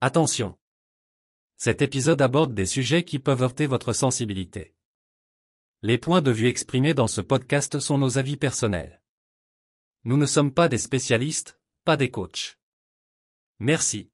Attention! Cet épisode aborde des sujets qui peuvent heurter votre sensibilité. Les points de vue exprimés dans ce podcast sont nos avis personnels. Nous ne sommes pas des spécialistes, pas des coachs. Merci.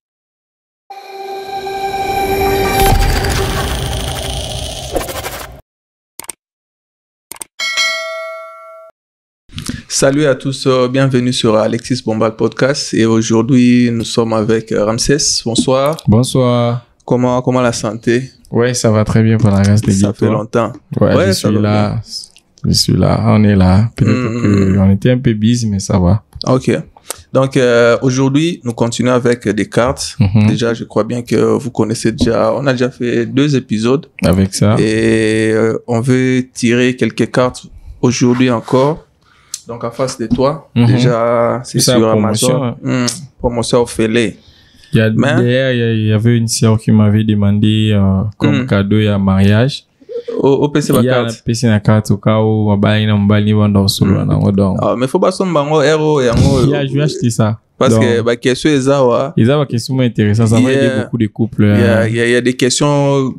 Salut à tous, bienvenue sur Alexis Bombal Podcast et aujourd'hui nous sommes avec Ramsès. Bonsoir. Bonsoir. Comment la santé? Ouais, ça va très bien pour la grâce de Dieu. Ça fait longtemps. Ouais, je suis là, on est là. Peut-être qu'on était un peu busy, mais ça va. Ok. Donc aujourd'hui nous continuons avec des cartes. Déjà je crois bien que vous connaissez déjà, on a déjà fait 2 épisodes. Avec ça. Et on veut tirer quelques cartes aujourd'hui encore. Donc, en face de toi, déjà, c'est sur Amazon. Promotion Ophélie. D'ailleurs, il y avait une sœur qui m'avait demandé comme cadeau et à mariage. Au PC la carte. Il y a PC na carte au cas où mbali wanda solo na ngodong. Ah, mais faut pas son bango héros et ango. Il y a je vais acheter ça. Parce que bah question ezawa. Ezawa question intéressante, ça va aider beaucoup de couples. Il y a des questions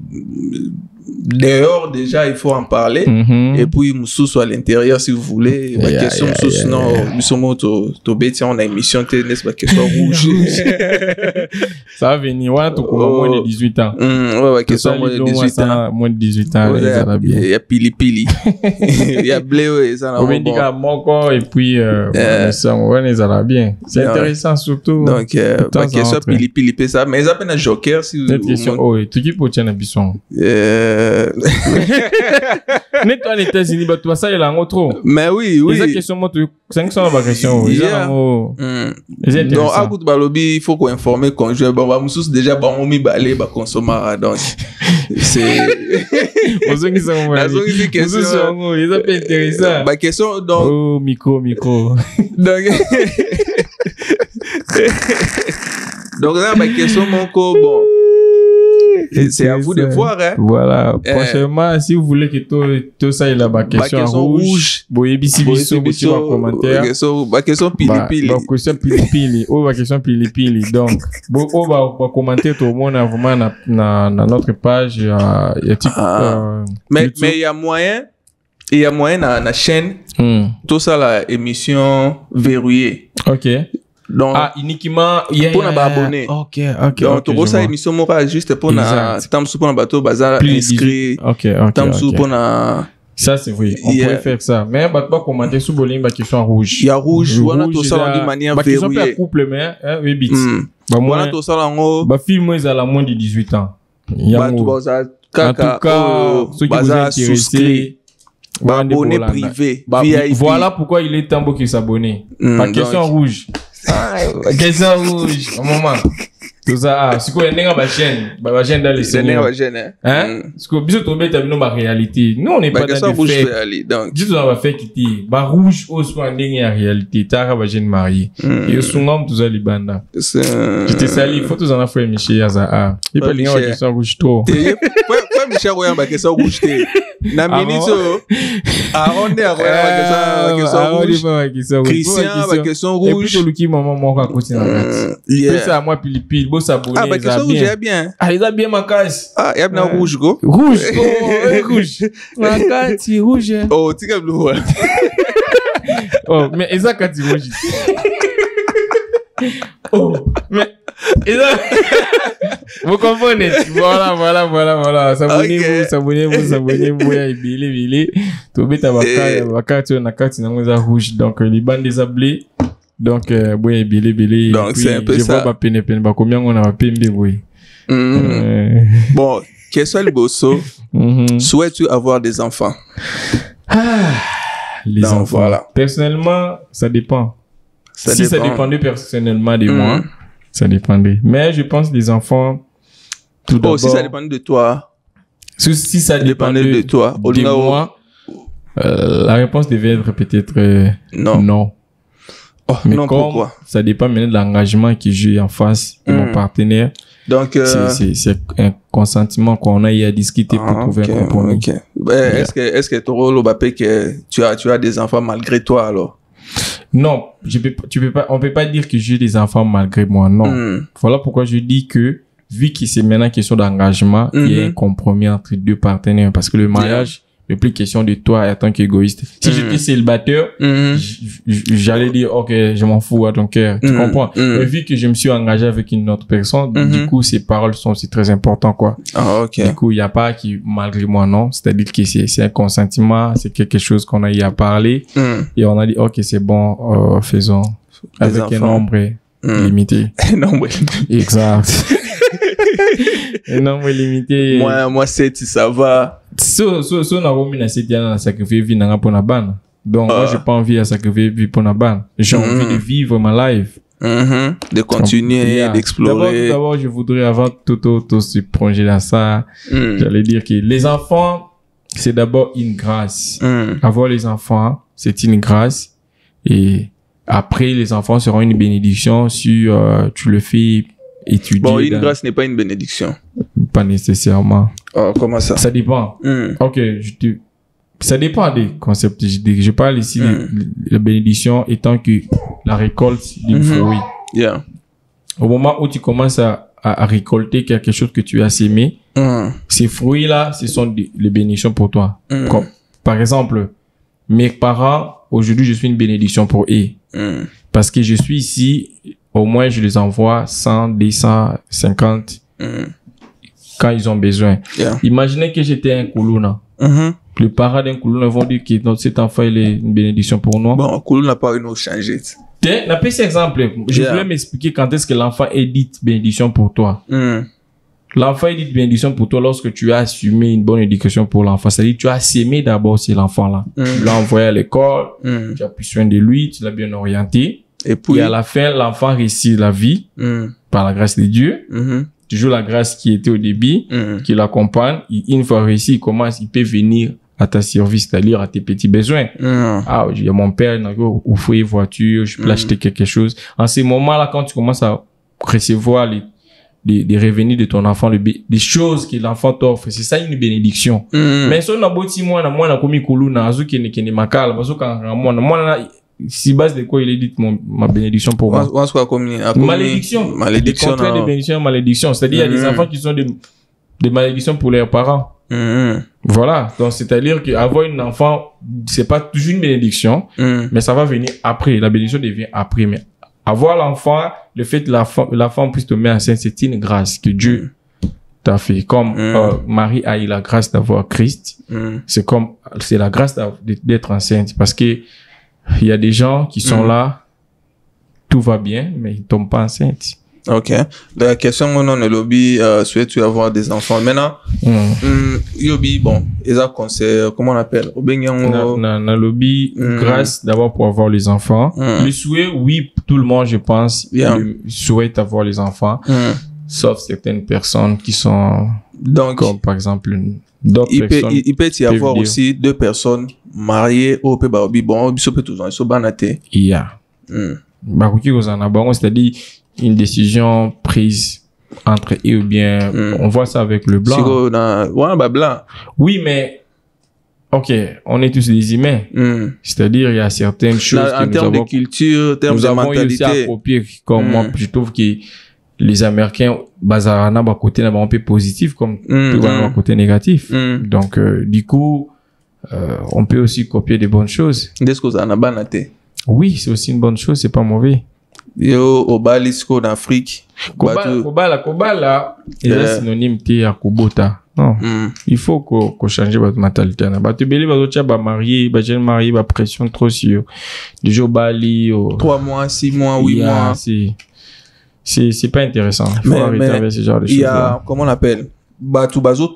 dehors déjà, il faut en parler. Et puis mususu à l'intérieur si vous voulez. La question mususu non, nous sommes to bêtis on a émission n'est pas question rouge. Ça va venir ouais tout comme moins de 18 ans. Ouais question moins de 18 ans. Moins de 18 ans ça va bien. Il y a pili il y a blé ça là. On dit qu'à moko et puis ça ouais ça va bien. C'est intéressant surtout. Donc question pili ça mais ça peine un joker si cette question oh tu qui peut tenir bisson. Mais toi, les États-Unis, bah, toi, ça, il a un trop. Mais oui. Les questions, moi, 500 ma question. Donc, à coup de balobi, il faut qu'on informe conjoint. Bon, bah, moussous, déjà, bah, on m'y balé, bah, consommer, donc. C'est. Aux gens qui sont, la zone qui question. Ils ont pas intéressant. Bah, question, donc. Oh, micro. Donc, là, bah, question, mon co, bon. C'est à vous de voir, hein. Voilà. Prochainement, si vous voulez que tout ça, il a ma question rouge. Boye biso, en commentaire. Question pili. Question pili. Oh, ma question pili. Donc, on va commenter tout le monde, vraiment, na notre page, mais il y a moyen, dans la chaîne, tout ça, la émission verrouillée. Ok. Donc, uniquement, pour nous abonner. Ok. Donc, tout ça, émission mora juste pour nous, tamsou pour nous bateau, bazar, inscrit. Ok. Tamsou pour nous. Ça, c'est vrai. On pourrait faire ça. Mais, bah, pas commenter sous bolim, bah, question rouge. Il y a rouge. Voilà, tout ça, de manière verrouillée. Bah, question pas couple, mais, oui, bits. Bah, voilà, tout ça, en haut. Bah, film, ils ont la moins de 18 ans. Bah, tout ça, en tout cas, ceux qui vous intéressent, abonné privé. Voilà pourquoi il est temps pour qu'ils s'abonnent. Pas question rouge. Question rouge. Un moment. Tout ça, c'est quoi, il y a ma chaîne dans les séries. Hein? Parce que, bisous, tomber, t'as vu ma réalité. Nous, on n'est pas dans des faits. Juste, on va faire quitter. Bah, rouge, au soin, il la réalité. T'as ma chaîne mariée. Et souvent, tout ça, les bandes. J'étais sali, il faut tous en faire Michel Yaza. Il peut pas dire question rouge trop. Pourquoi Michel Royan, ma question rouge, na minute, arrondé à Royan, ma question rouge. Christian, ma question rouge. Et puis, le qui, maman, moi, à côté, puis ça, moi, pili, beau s'abonner. Ah, bah, question rouge, il y a bien. Ah, il a bien ma casse. Ah, il y a bien rouge, go. Rouge, ma casse, c'est rouge. Oh, tu as bleu, oh, mais ça, quand tu rouge. Oh, mais, vous comprenez? Voilà. S'abonnez-vous, ya ibili. Tobe ta bakati na kati na ngoza rouge. Donc, les bandes des ablés. Donc, boye bili. Donc, c'est un peu ça. Je vois pas peine, bah, combien on a peine, boy. Bon, question le bosso. Souhaites-tu avoir des enfants? Les enfants. Voilà. Personnellement, ça dépend. Ça dépendait personnellement de moi, ça dépendait. Mais je pense des enfants, tout d'abord. Si ça dépendait de toi. Si ça dépendait de toi, de moi, la réponse devait être peut-être non. Oh, mais non, comme pourquoi? Ça dépend maintenant de l'engagement que j'ai en face de mon partenaire. Donc, c'est un consentement qu'on a eu à discuter pour trouver un compromis. Okay. Est-ce que ton rôle au Mbappé que tu as des enfants malgré toi alors? Non, on peut pas dire que j'ai des enfants malgré moi, non. Voilà pourquoi je dis que vu que c'est maintenant question d'engagement, il y a un compromis entre deux partenaires. Parce que le mariage, n'est plus question de toi en tant qu'égoïste. Si j'étais célibataire, j'allais dire, ok, je m'en fous à ton cœur. Tu comprends? Mais vu que je me suis engagé avec une autre personne, du coup, ces paroles sont aussi très importantes, quoi. Ah, ok. Du coup, il n'y a pas qui, malgré moi, non. C'est-à-dire que c'est un consentement, c'est quelque chose qu'on a eu à parler. Et on a dit, ok, c'est bon, faisons. Avec un nombre limité. Un nombre limité. Exact. Un nombre limité. Moi, c'est, ça va. So na romi na seti na sacrifier vie na pour na ban. Donc moi j'ai pas envie à sacrifier vie pour na ban. J'ai envie de vivre ma life. De continuer, d'explorer. D'abord je voudrais avant tout se plonger dans ça. J'allais dire que les enfants c'est d'abord une grâce. Avoir les enfants, c'est une grâce et après les enfants seront une bénédiction si tu le fais étudier. Bon, une grâce n'est pas une bénédiction. Pas nécessairement. Oh, comment ça? Ça dépend. Ok, ça dépend des concepts. Je parle ici de la bénédiction étant que la récolte du fruit. Yeah. Au moment où tu commences à récolter quelque chose que tu as sémé, ces fruits-là, ce sont les bénédictions pour toi. Comme, par exemple, mes parents, aujourd'hui, je suis une bénédiction pour eux. Parce que je suis ici, au moins, je les envoie 100, 200, 50 quand ils ont besoin. Yeah. Imaginez que j'étais un Koulouna. Les parents d'un Koulouna vont dire que cet enfant, il est une bénédiction pour nous. Bon, Koulouna n'a pas une autre changé. N'a pas cet exemple. Je voulais m'expliquer quand est-ce que l'enfant est dit bénédiction pour toi. L'enfant est dit bénédiction pour toi lorsque tu as assumé une bonne éducation pour l'enfant. C'est-à-dire que tu as sémé d'abord cet enfant-là. Tu l'as envoyé à l'école, tu as pris soin de lui, tu l'as bien orienté. Et puis, à la fin, l'enfant réussit la vie par la grâce de Dieu. Toujours la grâce qui était au début, qui l'accompagne. Une fois réussi, il commence, il peut venir à ta service, c'est-à-dire à tes petits besoins. Ah, il y a mon père, il a offert une voiture, je peux l'acheter quelque chose. En ces moments-là, quand tu commences à recevoir les revenus de ton enfant, les choses que l'enfant t'offre, c'est ça une bénédiction. Mais si on a beau 6 mois, on a commis Koulouna, azu qui n'est makal, parce que moi, si base de quoi il est dit ma bénédiction pour moi. Malédiction. Malédiction. Le contraire de bénédiction, malédiction. C'est-à-dire, il y a des enfants qui sont des malédictions pour leurs parents. Voilà. Donc, c'est-à-dire qu'avoir un enfant, c'est pas toujours une bénédiction, mais ça va venir après. La bénédiction devient après. Mais avoir l'enfant, le fait que l'enfant puisse te mettre enceinte, c'est une grâce que Dieu t'a fait. Comme Marie a eu la grâce d'avoir Christ, c'est la grâce d'être enceinte. Parce que il y a des gens qui sont là, tout va bien, mais ils tombent pas enceintes. Ok. La question, on est lobby, souhaites-tu avoir des enfants? Maintenant, yobi, bon, ils ont conseil, comment on appelle? Na lobby, grâce d'abord pour avoir les enfants. Le souhait, oui, tout le monde, je pense, souhaite avoir les enfants. Sauf certaines personnes qui sont, donc, comme par exemple, il peut y avoir aussi 2 personnes mariées au pays baobi bon biso peut tous so banate c'est-à-dire une décision prise entre eux ou bien on voit ça avec le blanc. Blanc. Oui, mais ok, on est tous des humains. C'est-à-dire il y a certaines choses en termes de culture, en termes de mentalité, nous avons eu à copier comme moi je trouve que les Américains, bazarana, bah, côté, n'a pas un peu positif, comme, un côté négatif. Donc, du coup, on peut aussi copier des bonnes choses. Qu'est-ce que vous en avez? Oui, c'est aussi une bonne chose, c'est pas mauvais. Yo, au Balisco d'Afrique. Kobala, il est synonyme de à Kubota. Non. Il faut qu'on change votre mentalité. Bah, tu beli, bah, marié, bah, jeune marié, bah, pression trop sur. Du jour Bali, 3 mois, 6 mois, 8 mois. C'est pas intéressant. Il faut arrêter avec ce genre de choses. Il y a, comment on appelle?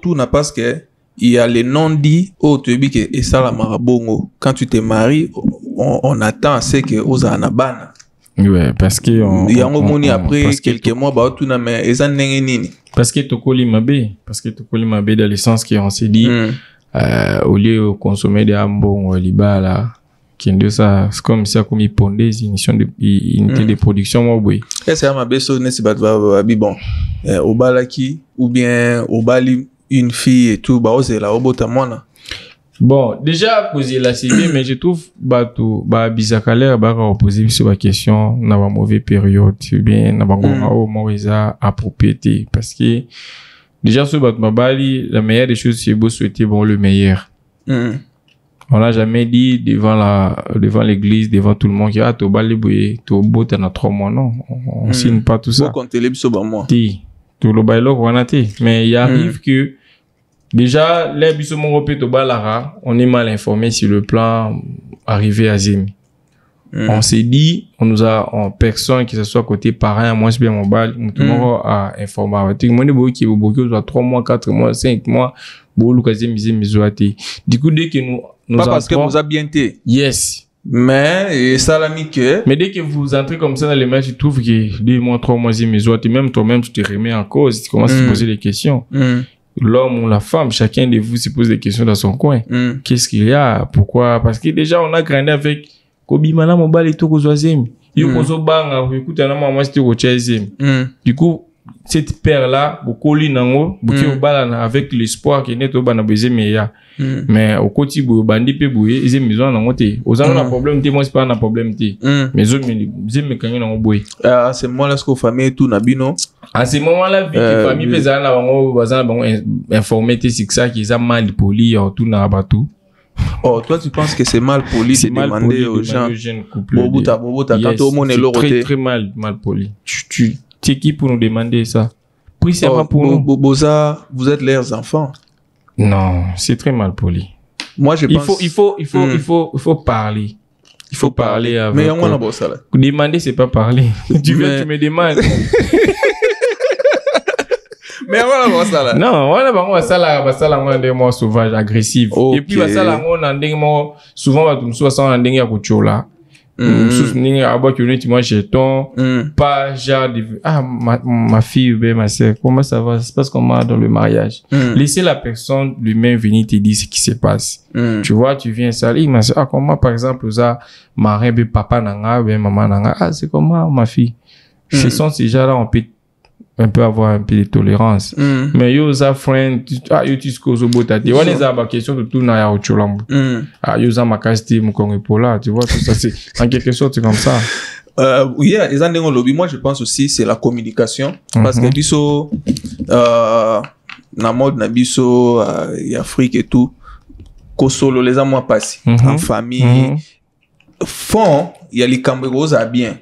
Tout n'a pas que, il y a les non-dits au Tebi et ça la marabongo. Quand tu te maries, on attend à ce que aux anabana. Ouais, parce que il y a un moment après quelques mois, tout n'a mais ils en nini. Parce que tokoli mabé dans le sens qu'on s'est dit, au lieu de consommer des ambons, liba là. Ça, c'est comme ça, comme ils pondent des émissions de unité de production, moi, oui. Est-ce que ma beso n'est pas bon, au balaki, ou bien au bali, une fille et tout, bah, c'est la robota, moi, Bon, déjà, poser la CV, mais je trouve, bizarre, poser sur la question, n'a pas mauvaise période, bien, n'a pas approprié, parce que, déjà, sur la meilleure des choses, c'est beau souhaiter, bon, le meilleur. On n'a jamais dit devant l'église, devant tout le monde, ah, t'as balé boué, t'as beau, t'en as 3 mois, non. On signe pas tout ça. Quand t'es libre, c'est bon, moi. Tout le bail là, on a été. Mais il arrive que, déjà, les bisous européens de Balara, on est mal informé sur le plan arrivé à Zemi. On s'est dit, on nous a en personne, que ce soit côté parent, moi, c'est bien mon bal, tout le monde a informé. Tu sais, moi, qui est beaucoup, 3 mois, 4 mois, 5 mois, beaucoup, du coup, dès que nous pas parce que vous avez bien été. Yes. Mais, ça l'a mis que. Mais dès que vous entrez comme ça dans les matchs, tu trouves que 2 mois, 3 mois, même toi-même, tu te remets en cause, tu commences à te poser des questions. L'homme ou la femme, chacun de vous se pose des questions dans son coin. Qu'est-ce qu'il y a? Pourquoi? Parce que déjà, on a grandi avec Kobi Mana, mon bal et tout, du coup, cette paire-là, beaucoup l'inango, beaucoup bal avec l'espoir qu'il n'est pas baiser meilleur. Mais au côté de bandi pe boué, ils aiment maison en côté. Aux gens un problème, moi c'est pas un problème té. Mais eux me quand ils ont boué. Ah, c'est moi là ce que famille tout nabino. À ce moment-là, vu que famille pesa na bango bazana bango informé té c'est ça qu'ils a mal poli tout na batou. Oh, toi tu penses que c'est mal poli de demander aux gens Bobota quand tout le monde est l'autre très mal poli. Tu es qui pour nous demander ça? Puis c'est pas pour nous. Boboza, vous êtes leurs enfants. Non, c'est très mal poli. Moi, je pense... Il faut parler. Il faut parler avec... Mais on a beau ça là. Demander, c'est pas parler. Tu me demandes. Mais on a beau ça là. Non, on a ça là, on a des mots sauvages, agressifs. Okay. Et puis, ça là, on a des mots, souvent, on a des mots là. Pas genre ma fille ou ma soeur, comment ça va, ça se passe comment dans le mariage. Laissez la personne lui-même venir te dire ce qui se passe. Tu vois, tu viens salir ma soeur, comment par exemple ça marin be papa nanga be maman nanga, c'est comment ma fille. Ce sont ces gens là, on peut un peu avoir un peu de tolérance. Mais yo za friend yo tu cause beau tati on les a ba question de tout na ya ocholambo yo za makasti mukongo pola, tu vois, tout ça c'est en quelque sorte c'est comme ça. Oui, les années lobby, moi je pense aussi c'est la communication parce que biso na mode na biso Afrique et tout ko solo les amours passés en famille font il y a les cambros à bien.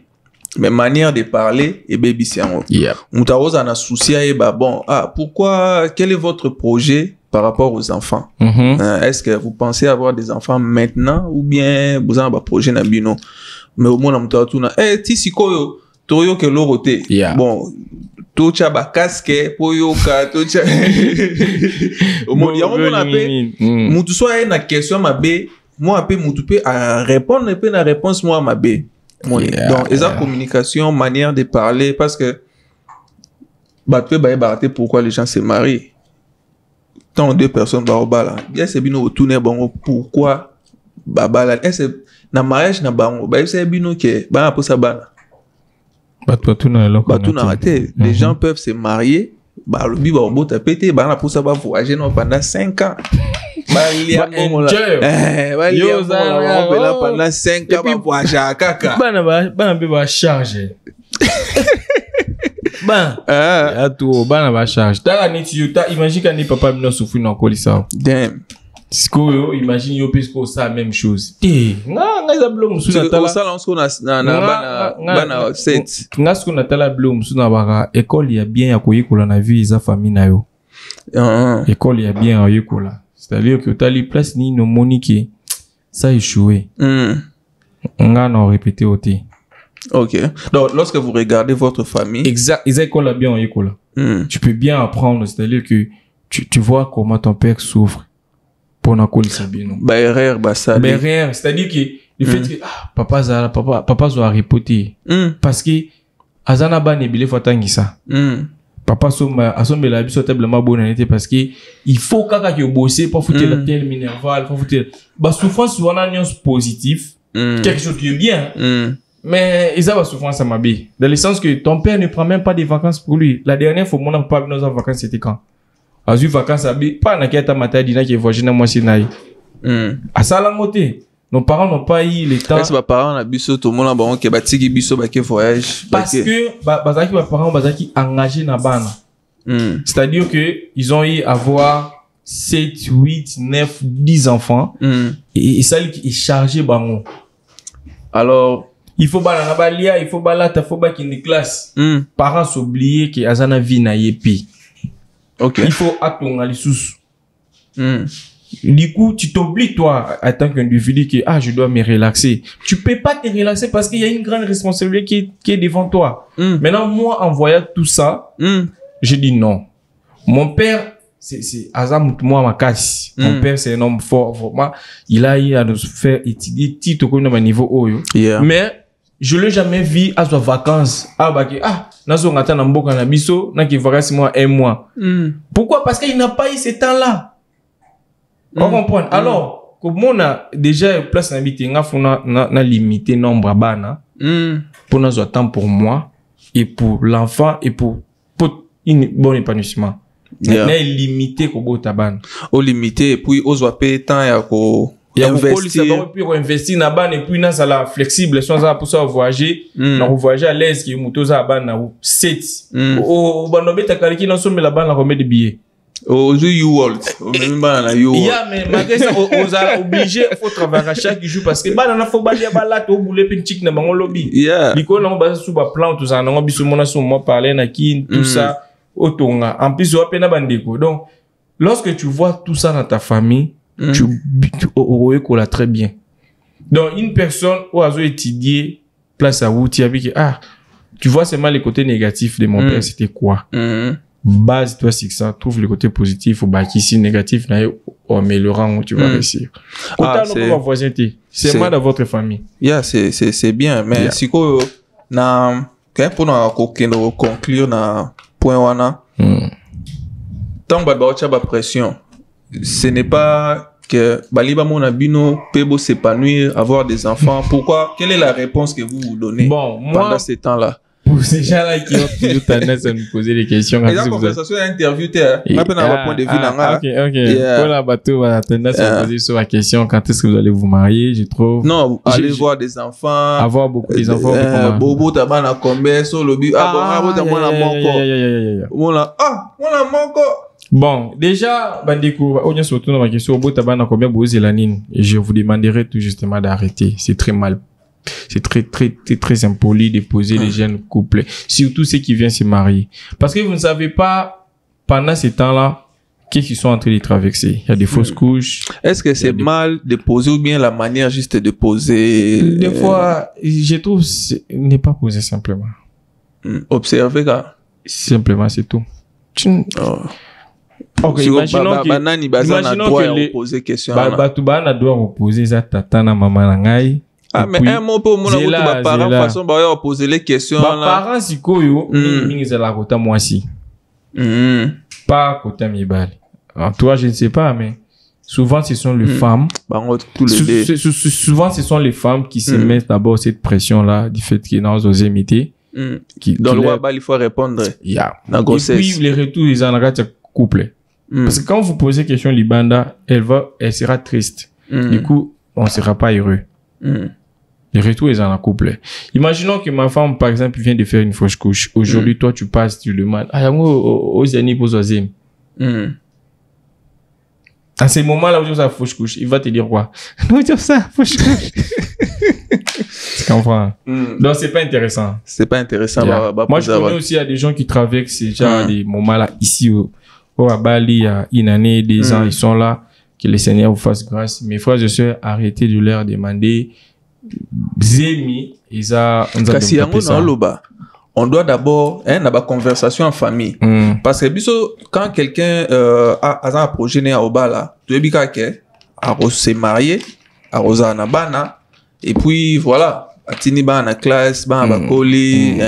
Mais manière de parler et baby c'est en Moutaroz en a souci et bon pourquoi, quel est votre projet par rapport aux enfants? Est-ce que vous pensez avoir des enfants maintenant ou bien vous avez un projet na bino? Mais au moins on tuna ti sikoyo toyo ke loroté bon to cha ba casque poyo ka to cha au moins ya on appelle mutu soit na question mabe moi appelle mutu peut répondre peut na réponse moi mabe. Donc, ils ont communication, manière de parler, parce que pourquoi les gens se marient. Tant 2 personnes là. Bien c'est bien au tourner bon pourquoi babala est na mariage na bango c'est bien que ba pour ça bana. Les gens peuvent se marier, le biba au bout pété bana pour ça va voyager pendant 5 ans. Pendant 5 ans, voyager à Kaka. Va charger. Va charger. Imagine quand papa me souffre dans le ça. Damn. Imagine yo pesco ça même chose. École ya bien ya koyikola na vie za famille na yo. École ya bien ya koyikola. C'est-à-dire que tu as les places ni no monique ça a échoué. On a répété aussi. OK. Donc lorsque vous regardez votre famille, exact, ils école bien en école. Tu peux bien apprendre, c'est-à-dire que tu vois comment ton père souffre pour na coller ça bien. C'est-à-dire que le fait que papa zo répéter parce que azana ba nebile fatangisa. Papa asombe la biso tablement bonne année parce que il faut kaka que bosser pour foutre la telle minerval pour foutre ba souffrance on a une positive quelque chose qui est bien mais ils ont souffrance ça m'abîme dans le sens que ton père ne prend même pas des vacances pour lui. La dernière fois mon papa nos vacances c'était quand azu vacances abi pas na keta mata dina qui voyage na moi sinai À ça, la moté. Nos parents n'ont pas eu le temps. Est-ce que mes parents ont biso tout le monde a bon qui bâti biso qui voyage. Parce que bazaki mes parents bazaki engagés na bana. C'est-à-dire que ils ont eu à avoir 7, 8, 9, 10 enfants. Et ça ils chargé bango. Alors il faut bala na balia, il faut bala ta faut ba qui une classe. Parents s'oublier que azana vie na yepi. OK. Il faut atonga les sous. Du coup, tu t'oublies, toi, en tant qu'individu, que je dois me relaxer. Tu peux pas te relaxer parce qu'il y a une grande responsabilité qui est devant toi. Maintenant, moi, en voyant tout ça, je dis non. Mon père, c'est Azam, moi, ma casse. Mon père, c'est un homme fort, vraiment. Il a eu à nous faire étudier titre comme à niveau haut. Mais, je l'ai jamais vu à ses vacances. Nazo ngata na mboka na biso, na ki vacances moi un mois. Pourquoi? Parce qu'il n'a pas eu ce temps-là. On comprend. Alors, comme on a déjà place n'habité, na limité nombre bana pour nous temps pour moi et pour l'enfant et pour un bon épanouissement. On est limité ko bota bana. Au limité et puis aux payer temps ya ko investir. Puis investir na bana et puis na ça la flexible sans ça pour ça voyager, na voyager à l'aise qui moto za bana ou 7. Au banobeta kaliki na somme la bana remet des billets. Aujourd'hui, World. Même pas you. Mais malgré ça, on a obligé, faut travailler chaque jour parce que banana faut baler balat au boulot pinchik na bango lobby. L'école on base sur ba plan tout ça, on biso mona sur moi parler na kin tout ça otonga. En plus on peine bandeko. Donc lorsque tu vois tout ça dans ta famille, tu la très bien. Donc une personne où a étudié place à où tu as vu que tu vois seulement les côtés négatifs de mon père, c'était quoi? Base toi c'est ça, trouve le côté positif ou ici négatif en améliorant tu vas réussir. Autant nos voisins c'est moi dans votre famille. C'est bien mais si ko na pour nous conclure na point wana tant ba pression ce n'est pas que baliba mon abino pebo s'épanouir avoir des enfants. Pourquoi? Quelle est la réponse que vous donnez pendant ces temps-là? Pour ces gens-là qui ont toujours tendance à nous poser des questions. Et la conversation est interview, point de vue. Pour la bateau, on a tendance à poser sur la question quand est-ce que vous allez vous marier, je trouve. Non, aller voir des enfants. Avoir beaucoup des enfants. Bobo, t'as mal à combien, sur le but. T'as mal à mon corps. Bon, déjà, Bandeko, on y a surtout dans ma question, Bobo, t'as mal à combien, Bobo, Zélanine. Et je vous demanderai tout justement d'arrêter. C'est très mal. C'est très impoli de poser les jeunes couples, surtout ceux qui viennent se marier. Parce que vous ne savez pas, pendant ces temps-là, qu'est-ce qu'ils sont en train de traverser. Il y a des fausses couches. Est-ce que c'est mal de poser ou bien la manière juste de poser? Des fois, je trouve, n'est pas poser simplement. Observer, là. Simplement, c'est tout. Ok, imaginons que poser question. Batubana doit poser ça tata na maman nangai. Mais un mot pour mon parents façon ba poser les questions là. Parents sikoyo mingi za la kota moi si. Pas kota mibali. Toi je ne sais pas mais souvent ce sont les femmes. Souvent ce sont les femmes qui se mettent d'abord cette pression là du fait qu'ils n'osent oser imiter. Dans le web il faut répondre. La grossesse. Et puis les retours ils en regardent couple. Parce que quand vous posez question Libanda, elle sera triste. Du coup, on sera pas heureux. Les retours, ils en couple. Imaginons que ma femme, par exemple, vient de faire une fausse couche. Aujourd'hui, toi, tu passes, tu demandes, aux années pour Zazim. À ces moments-là où tu as fausse couche, il va te dire quoi? Non, tu as ça, fausse couche. Tu comprends? Donc, c'est pas intéressant. C'est pas intéressant. Moi, je connais aussi, il y a des gens qui traversent ces genre des moments-là ici, à Bali, il y a une année, 2 ans, ils sont là. Que le Seigneur vous fasse grâce. Mes frères et sœurs, arrêtez de leur demander. Zemi, on doit d'abord avoir conversation en famille. Parce que quand quelqu'un a un projet né à Obala, tu es bien qu'il s'est marié, à Rosanna Bana, et puis voilà, à Tiniba en classe, à Bakoli,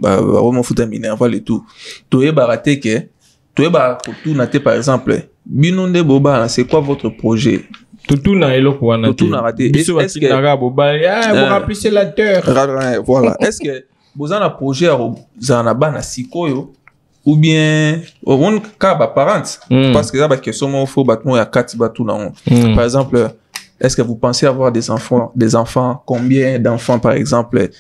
on fout un minerval et tout. Tu es baraté que, tu es baraté par exemple, Binonde Boba, c'est quoi votre projet? Tout n'a raté. Est-ce que vous remplissez la terre. Voilà. Est-ce que vous avez un projet à Zanabana Sikoyo ou bien on cas parents parce que ça va question mon faut battement ya 4 batou là. Par exemple, est-ce que vous pensez avoir des enfants, combien d'enfants par exemple?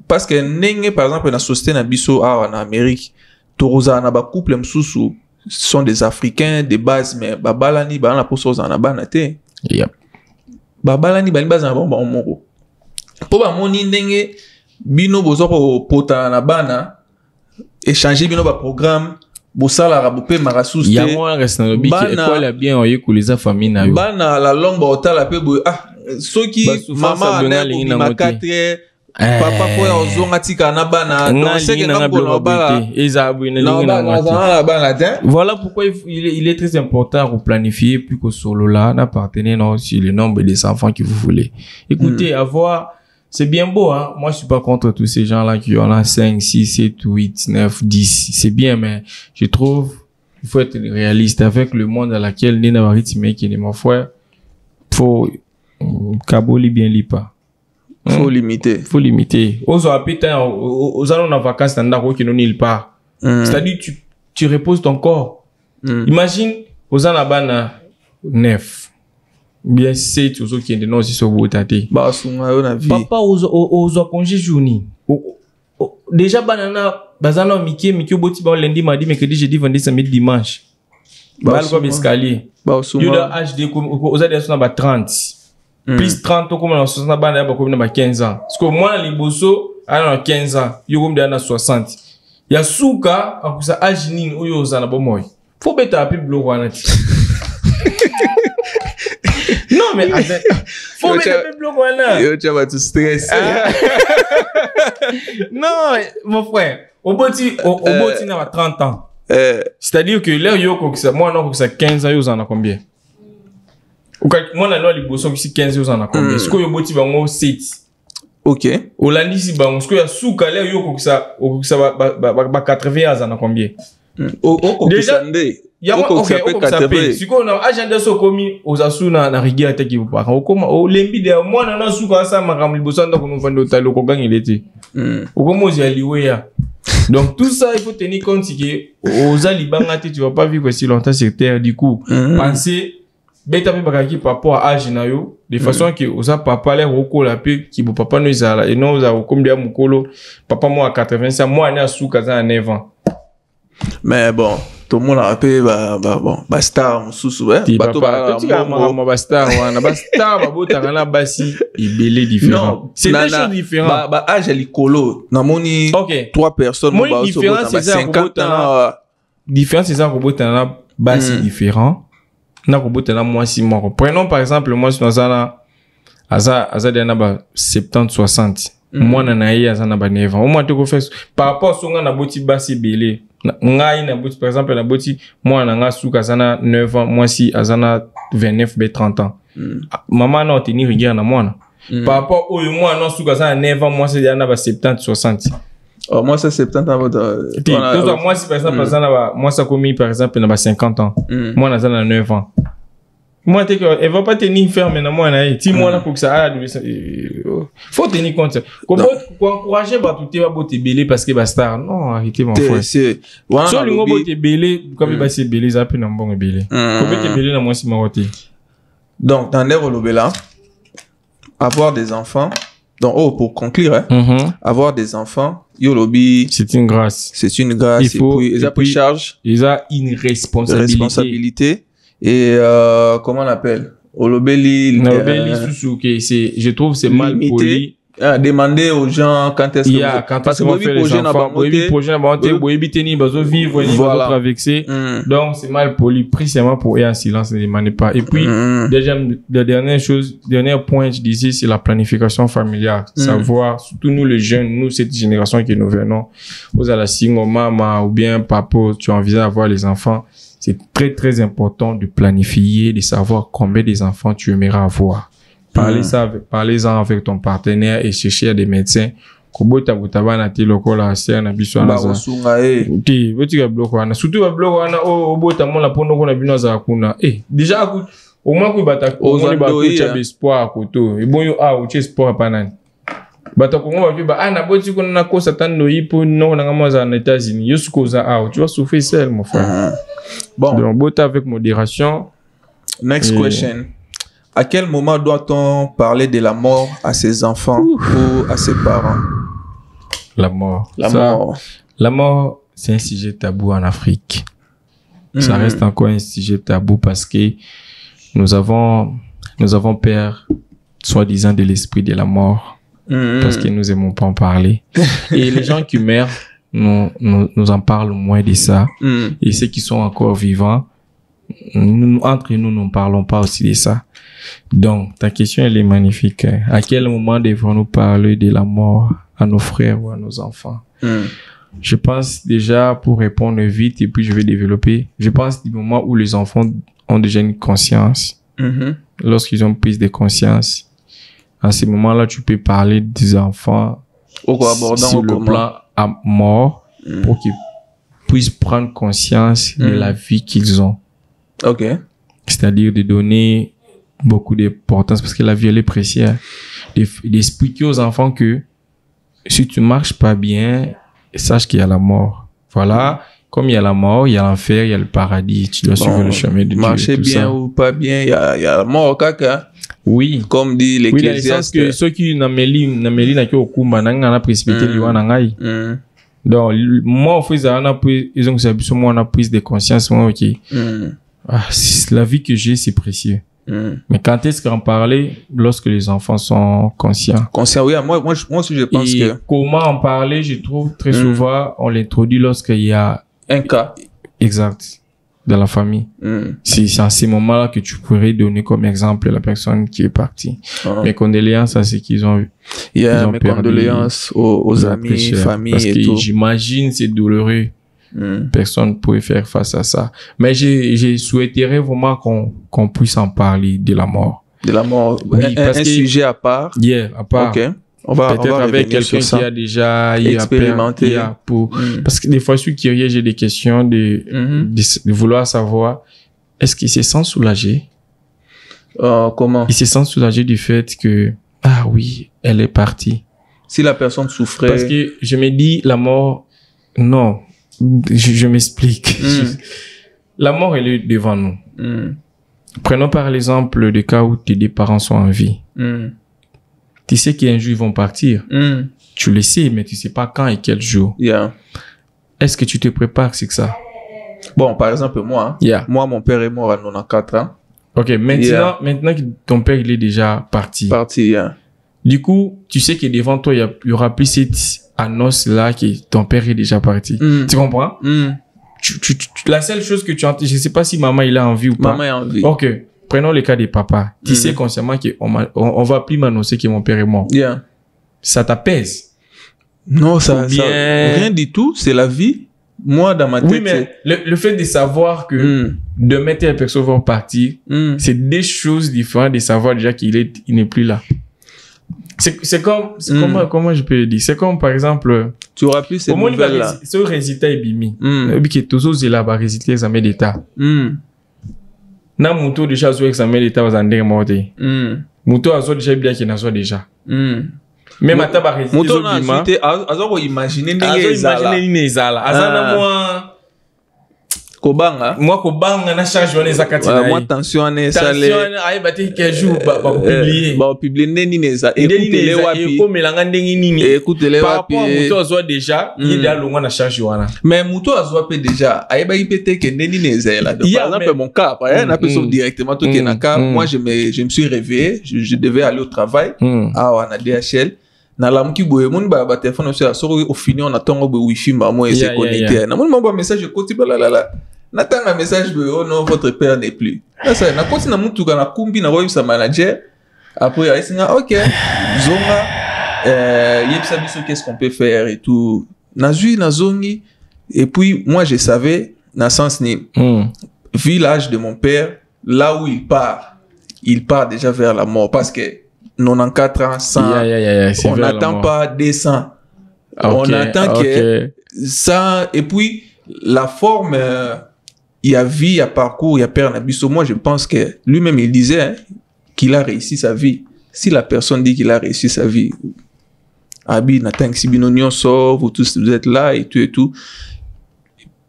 Parce que nenge par exemple na société na biso en Amérique, toroza na ba couple msusu sont des Africains de base mais babalani ba na poso za na bana te. Yep. Babalani ba ni base na ba moko. Po ba moni ndenge bino bozo ko pota na bana échanger bino ba programme bosala rabope marasuste ya moi reste na lobi que école a bien oye kuliza famille na yo bana la longue ba otala pe soki mama na ko 4 papa po ozonga tika na bana donc c'est que na bolo bala voilà pourquoi il est très important de planifier plus que solo là na partenaire sur le nombre des enfants que vous voulez. Écoutez, avoir c'est bien beau, hein. Moi, je suis pas contre tous ces gens-là qui en ont 5, 6, 7, 8, 9, 10. C'est bien, mais je trouve il faut être réaliste avec le monde dans lequel Nina Baritime qui est mon frère. Faut Kaboli bien li pas. Faut limiter. Faut limiter. Aux allons en vacances dans qui n'ont il pas. C'est-à-dire tu reposes ton corps. Imagine aux allons 9. Bien c'est toujours qui est de non si so botate ba sunga yo na vie papa aux congé journée déjà banana bazana miki boti ba lundi mardi mercredi jeudi vendredi samedi dimanche ba le comme escalier ba sunga yo da HD aux ade sona ba 30 plus 30 comme na 60 bana ba comme na 15 ans parce que moi liboso ana 15 ans yo comme na 60 ya suka akusa age nini oyo ozana bomoy faut beta api bloc wana non mais faut mettre un peu bloc là. Yo tu vas te stresser. Non mon frère, au boti na 30 ans. C'est-à-dire que là yo ko ça moi non ko ça 15 ans yo en a combien? Moi na lo liboso ki 15 yo en a combien? Est-ce que yo boti bango 7? OK. Olandi si bango est-ce que ya souka là yo ko ça ba 80 ans en a combien? Déjà ya ok si ko na agenda so komi ozasuna na rigia te ki bupaka okoma o lembi de mwana na suka sa makamli bosanda ko mfando talo ko gangilete okomo ya liwe ya donc tout ça il faut tenir compte que ozali banga te tu vas pas vivre si longtemps sur terre du coup penser beta pe bakaki papa à âge na yo de façon que oza papa le roko la pe ki bo papa no izala et non oza kombia mukolo papa moi à 85 moi na suka za 9 ans mais bon tout le monde a appelé ba star mususu bato ba star wana ba star ba botanga basi ibele différent c'est des choses différentes ba âge likolo na moni 3 personnes ba so botanga 50 ans différence c'est ça ko botanga basi différent na ko botanga moi si moko prenons par exemple moi si nazana aza dena ba 70 60 moi na ye azana ba 9 ans au moins te ko fait par rapport songa na boti basi belé ngai na boti par exemple na boti moi na nga suka azana 9 ans moi si azana 29 be 30 ans maman na tenir rigueur na moi par rapport au moi na suka azana 9 ans moi c'est na ba 70 60 oh moi c'est 70 ans moi si par exemple azana ba moi ça commis par exemple na ba 50 ans moi na azana 9 ans moi t'es que elle va pas tenir ferme na moi na ti moi na pour que ça faut tenir compte comment encourager ba tout va boter belé parce que ba star non arrêtez mon frère c'est so lingo boter belé comme ba c'est belé ça peut na bon belé comme boter belé na moi si maroté donc dans les relobela avoir des enfants donc pour conclure avoir des enfants yo lobby c'est une grâce et puis ils ont charge ils ont une responsabilité. Et comment on appelle Olobeli Susuke, c'est je trouve c'est mal poli demander aux gens quand est-ce que parce que vous faire les enfants projet na bonté boyebi teni bazo vivre ni bazo traverser donc c'est mal poli précisément pour en silence ne demandez pas et puis dernier point je disais c'est la planification familiale savoir surtout nous les jeunes nous cette génération que nous venons aux à la single maman ou bien papa tu envisages d'avoir les enfants. C'est très très important de planifier, de savoir combien des enfants tu aimerais avoir. Parlez-en avec ton partenaire et chercher des médecins. Kobota butabana ti lokola sia na biso na za. Ti, botika bloc wana. Surtout ba bloc wana obota mona pondo kona bino za kuna. Déjà au moins ku bata ko ni ba ko cha espoir koto. E bon yo uche espoir pa nani. Bato Congo va dire ah na boti qu'on a cause attendre pour non na ngamaza en États-Unis jusqu'aux tu vas souffrir seul mon frère. Bon, donc bote avec modération. Next question. À quel moment doit-on parler de la mort à ses enfants ou à ses parents? La mort. La mort, c'est un sujet tabou en Afrique. Ça reste encore un sujet tabou parce que nous avons peur, soi-disant, de l'esprit de la mort. Parce que nous aimons pas en parler. Et les gens qui meurent, nous en parlent moins de ça. Et ceux qui sont encore vivants, entre nous ne parlons pas aussi de ça. Donc, ta question, elle est magnifique. À quel moment devons-nous parler de la mort à nos frères ou à nos enfants? Je pense déjà, pour répondre vite, et puis je vais développer, je pense du moment où les enfants ont déjà une conscience. Lorsqu'ils ont prise de conscience, à ce moment-là, tu peux parler des enfants sur le plan à mort pour qu'ils puissent prendre conscience de la vie qu'ils ont. Ok. C'est-à-dire de donner beaucoup d'importance parce que la vie, elle est précieuse. D'expliquer aux enfants que si tu marches pas bien, sache qu'il y a la mort. Voilà. Comme il y a la mort, il y a l'enfer, il y a le paradis. Tu dois suivre le chemin de Dieu. Marcher bien ça. Ou pas bien, il y a la mort, caca. Oui. Comme dit l'Ecclésiaste. Oui, dans le sens que ceux qui n'ont pas okumba, n'ont précipité l'Iwan. Donc, moi, ils ont prise de conscience, moi, ok. La vie que j'ai, c'est précieux. Mais quand est-ce qu'en parler? Lorsque les enfants sont conscients. Conscients, oui. Moi aussi, je pense que... Comment en parler? Je trouve très souvent, on l'introduit lorsqu'il y a un cas. Exact. Dans la famille. C'est à ces moments-là que tu pourrais donner comme exemple la personne qui est partie. Mes condoléances à ceux qu'ils ont mes condoléances aux amis, familles parce et que tout. J'imagine c'est douloureux. Personne ne pouvait faire face à ça. Mais je souhaiterais vraiment qu'on puisse en parler de la mort. De la mort. Oui, un sujet à part. À part. Ok. Peut-être avec quelqu'un qui a déjà expérimenté. Parce que des fois, je suis curieux, j'ai des questions de vouloir savoir, est-ce qu'il se sent soulagé? Comment? Il se sent soulagé du fait que, ah oui, elle est partie. Si la personne souffrait. Parce que je me dis, la mort, non. Je m'explique. La mort, elle est devant nous. Prenons par exemple le cas où tes deux parents sont en vie. Tu sais qu'un jour ils vont partir. Tu le sais, mais tu sais pas quand et quel jour. Est-ce que tu te prépares sur ça? Bon, par exemple, moi, mon père est mort à 94 ans. Ok, maintenant que ton père il est déjà parti. Du coup, tu sais que devant toi, il y aura plus cette annonce là que ton père est déjà parti. Tu comprends? La seule chose que tu entends, je sais pas si maman il a envie ou pas. Maman est en vie. Ok. Prenons le cas des papas. Tu sais consciemment qu'on va plus m'annoncer que mon père est mort. Ça t'apaise? Non, rien du tout. C'est la vie. Moi, dans ma tête. Oui, mais le fait de savoir que demain, tes personnes vont partir, c'est des choses différentes de savoir déjà qu'il n'est plus là. C'est comme, comment je peux le dire? C'est comme, par exemple, tu auras plus ces nouvelles-là. Ce résultat est bimi. Et puis, toujours, c'est là, résultat examen d'état. Na muto déjà zo examen d'état aux andeng morté. Muto azo déjà bien qu'il n'a déjà. Même à tabac résultat. Muto na ajouté azo imaginer nezala. Azana moi kobanga. Moi kobanga na charge on les akati. Moi tension ne sale. Tension ayi bati quel jour ba publier neni neza. Écoutez-les wapi. Et comme l'anga ndengi nini. Écoutez-les wapi. Par rapport à muto azo déjà, il est longa na charge wana. Mais muto azo pe déjà. Ayi ba ipete que neni neza là. Par exemple mon cas, on a personne directement tout qui est dans cas. Moi je me suis réveillé, je devais aller au travail. Ah on a DHL. Na lamuki boye mon ba téléphone aussi soro au fini on attend au wifi maman et c'est connecté. Na mon ba message côté balala. Natanga message boye oh non votre père n'est plus. Là ça na continue na mutuka na kumbi na voice sa manager. Après il singa OK. Zonga yebisa biso qu'est-ce qu'on peut faire et tout. Na zui na zongi et puis moi je savais na sens ni vu l'âge de mon père là où il part déjà vers la mort parce que 94 ans, 100, on n'attend pas 200. On attend que 100. Et puis, la forme, il y a vie, il y a parcours, il y a père Nabiso. Moi, je pense que lui-même, il disait qu'il a réussi sa vie. Si la personne dit qu'il a réussi sa vie, Abi, Nathan, Sibinonion sort, vous tous, vous êtes là et tout.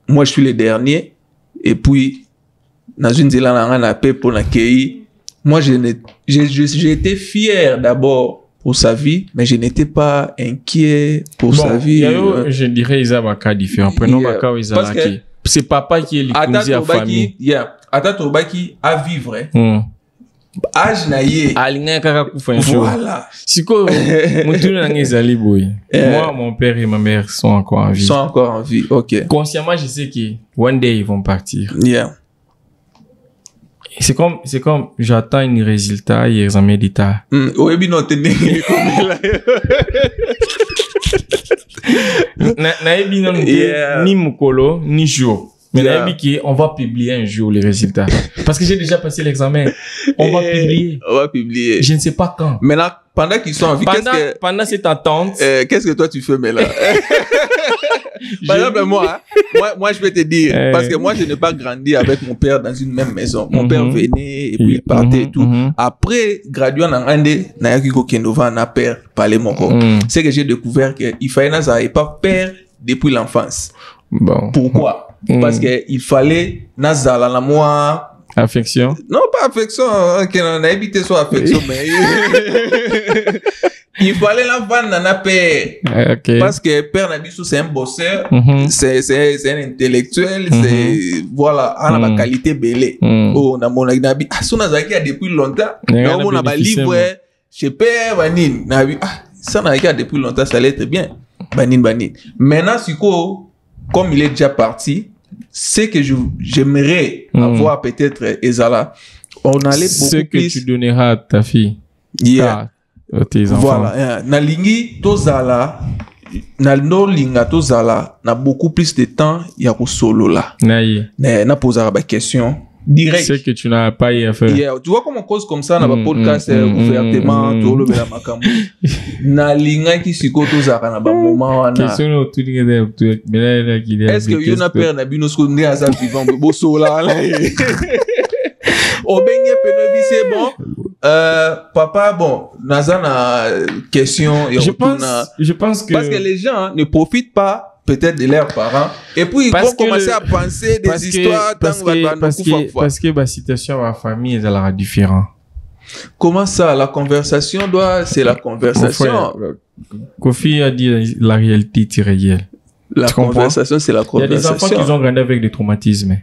Moi, je suis le dernier. Et puis, dans une zélande, on a paix pour l'accueillir. Moi, j'ai été fier d'abord pour sa vie, mais je n'étais pas inquiet pour sa vie. Je dirais qu'ils ont un cas différent. Prenons le cas où ils ont acquis. C'est papa qui est l'épousé à famille. Ata Tobaki à vivre. Âge naïe. Voilà. Siko, moi, mon père et ma mère sont encore en vie. Sont encore en vie, ok. Consciemment, je sais que one day ils vont partir. Yeah. C'est comme, j'attends un résultat et examen d'état. Oui, mais non, t'es né comme là. Ni mukolo, ni jour. Mais on va publier un jour les résultats. Parce que j'ai déjà passé l'examen. On va publier. Je ne sais pas quand. Maintenant, pendant qu'ils sont en vie, pendant cette attente. Qu'est-ce que toi tu fais, mais là? Par exemple, moi, je vais te dire, parce que moi, je n'ai pas grandi avec mon père dans une même maison. Mon père venait et puis il partait et tout. Après, graduant en Inde, Nayakiko Kendova n'a père parler mon corps. C'est que j'ai découvert qu'il fallait n'avoir pas père depuis l'enfance. Bon. Pourquoi? Parce que il fallait nazala la moi affection. Non, pas affection, on a évité son affection, mais il fallait la vendre dans la paix. Okay. Parce que Père Nabiso, c'est un bosseur, c'est un intellectuel, c'est, voilà, on a ma qualité belle. Oh, on a mon nabi, ah, son azaki a depuis longtemps, on a ma livre, chez Père Banin, nabi, ah, ça n'a pas depuis longtemps, ça allait très bien. Banin. Maintenant, Siko, comme il est déjà parti, c'est que j'aimerais avoir peut-être Ezala. On allait beaucoup ce que plus... tu donneras à ta fille. Yeah. À tes enfants. Voilà. Na lingi tozala, na no linga tozala, na beaucoup plus de temps ya ko solo là. Na poser la question direct. C'est que tu n'as pas eu à faire. Yeah. Tu vois comment on cause comme ça, na podcast ouvertement, tout le bela makambo. Na linga ki siko tozala na ba moment wana. Question autour de est-ce que yona père na bino sko ndé asa vivant bo sola là. Obenye penobi c'est bon. Papa, bon, Nazana question. Je pense que... Parce que les gens ne profitent pas peut-être de leurs parents. Et puis, ils vont commencer à penser des histoires. Parce que la situation à la famille est différente. Comment ça? La conversation c'est la conversation. Kofi a dit la réalité réelle. La conversation, c'est la conversation. Il y a des enfants qui ont grandi avec des traumatismes.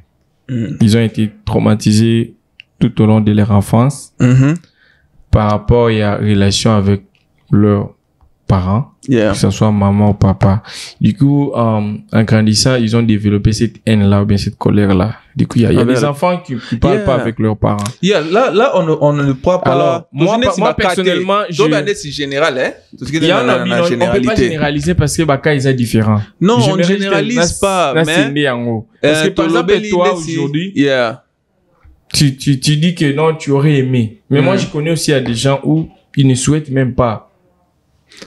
Ils ont été traumatisés tout au long de leur enfance par rapport à la relation avec leurs parents, que ce soit maman ou papa. Du coup, en grandissant, ils ont développé cette haine-là ou bien cette colère-là. Du coup, il y a des enfants qui parlent pas avec leurs parents. Là, on ne parle pas. Alors, moi personnellement, c'est général, hein? Il y en a, on peut pas généraliser parce que Baka, ils sont différents. Non, on ne généralise pas. Mais, parce que par exemple, toi, aujourd'hui, tu dis que non, tu aurais aimé. Mais moi, je connais aussi des gens où ils ne souhaitent même pas.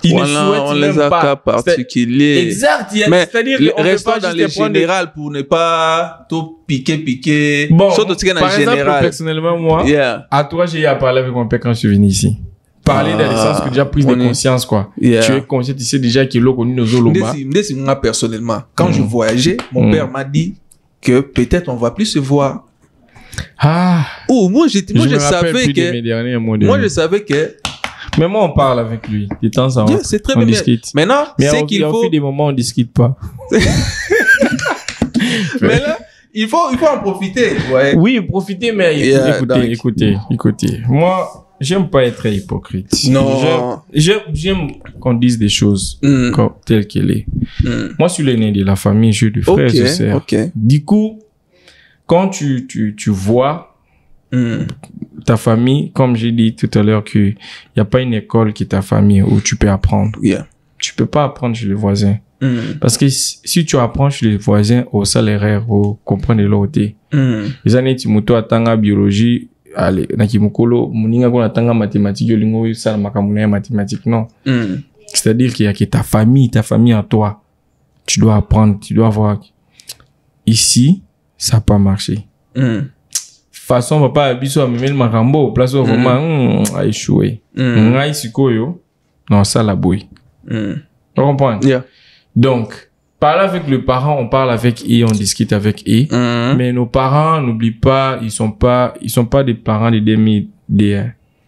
Ils ne souhaitent même pas. On les a cas particuliers. Exact. C'est-à-dire qu'on peut pas dans le général pour ne pas tout piquer. Bon, par exemple, personnellement, moi, à toi, j'ai eu à parler avec mon père quand je suis venu ici. Parler dans le sens que déjà prise de conscience, quoi. Tu es conscient, tu sais déjà qu'il y a connu nos Zolomba. Moi, personnellement, quand je voyageais, mon père m'a dit que peut-être on va plus se voir. Oh, moi je savais que mais moi on parle avec lui de temps en temps. C'est très bien. Discute. Maintenant, c'est qu'il faut des moments on discute pas. Mais là, il faut en profiter. Ouais. Oui, profiter, mais écoutez. Moi, j'aime pas être hypocrite. Non. J'aime qu'on dise des choses telles qu'elles est. Moi, je suis l'aîné de la famille, j'ai des frères et sœurs. Du coup, quand tu vois ta famille, comme j'ai dit tout à l'heure, qu'il n'y a pas une école qui est ta famille où tu peux apprendre. Tu peux pas apprendre chez les voisins. Parce que si tu apprends chez les voisins au salaire, au comprendre l'autre, les années tu muto atanga biologie, allez, nakimukolo, muninga ko atanga mathématiques, lingo ça makamuna mathématiques, non. C'est-à-dire qu'il y a que ta famille en toi. Tu dois apprendre, tu dois voir. Ici, ça n'a pas marché. Façon, papa, abisso, amemel marambo, place où vraiment, a échoué. Ngai sikoyo, non, ça la bouille. Tu comprends? Donc, parler avec le parent, on parle avec eux, on discute avec eux. Mais nos parents, n'oublie pas, ils sont pas des parents de 2000,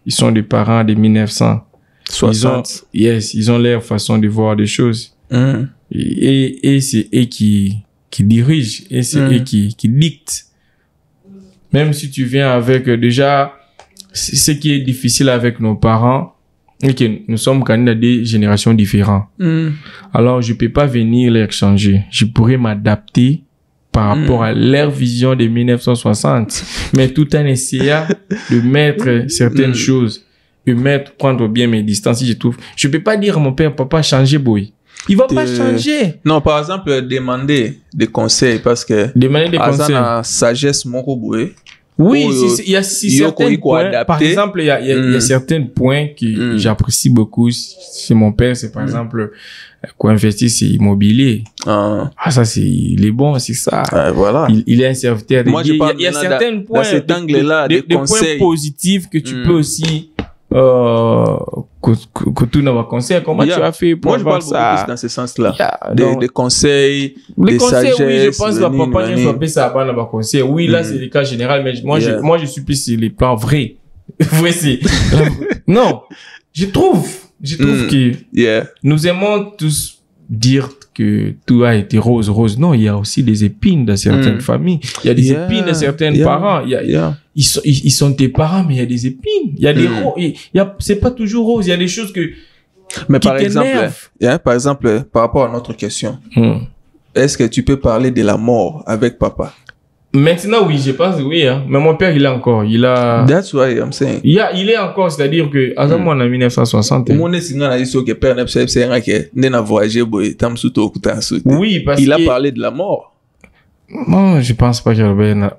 ils sont des parents de 1960. Ils ont leur façon de voir des choses. Et c'est eux qui dirigent, et c'est eux qui dictent. Même si tu viens avec, déjà, ce qui est difficile avec nos parents, et que nous sommes quand même à des générations différentes. Alors, je peux pas venir les changer. Je pourrais m'adapter par rapport à leur vision de 1960. Mais tout en essayant de mettre certaines choses, de prendre bien mes distances, si je trouve. Je peux pas dire à mon père, papa, changer, boy. Il va pas changer. Non, par exemple, demander des conseils, parce que... Demander des conseils. La sagesse, mon boy. Oui, il y a certains points. Par exemple, il y a certains points que j'apprécie beaucoup chez mon père. C'est par exemple, qu'on investit sur l'immobilier. Ça, il est bon, c'est ça. Voilà. Il est un serviteur. Moi, je parle il y a certains points, cet angle-là, des points positifs que tu peux aussi, que tu n'as pas conseillé. Comment tu as fait pour avoir ça? Moi, je parle beaucoup plus dans ce sens-là. Des conseils, des sagesses. Oui, je pense que papa ne soit pas ça, pas dans conseil. Oui, là, c'est le cas général, mais moi, je suis plus sur les plans vrais. Vrai, c'est, non. Je trouve que nous aimons tous dire que tout a été rose. Non, il y a aussi des épines dans certaines familles. Il y a des épines dans certains parents. Ils sont tes parents, mais il y a des épines. Il y a des c'est pas toujours rose. Il y a des choses que, mais par exemple, par rapport à notre question, est-ce que tu peux parler de la mort avec papa? Maintenant, oui, je pense, oui, hein. Mais mon père, il a encore, That's why I'm saying. Il est encore, c'est-à-dire que, à moi, en 1960. Oui, parce il a parlé de la mort. Non, je pense pas qu'il y a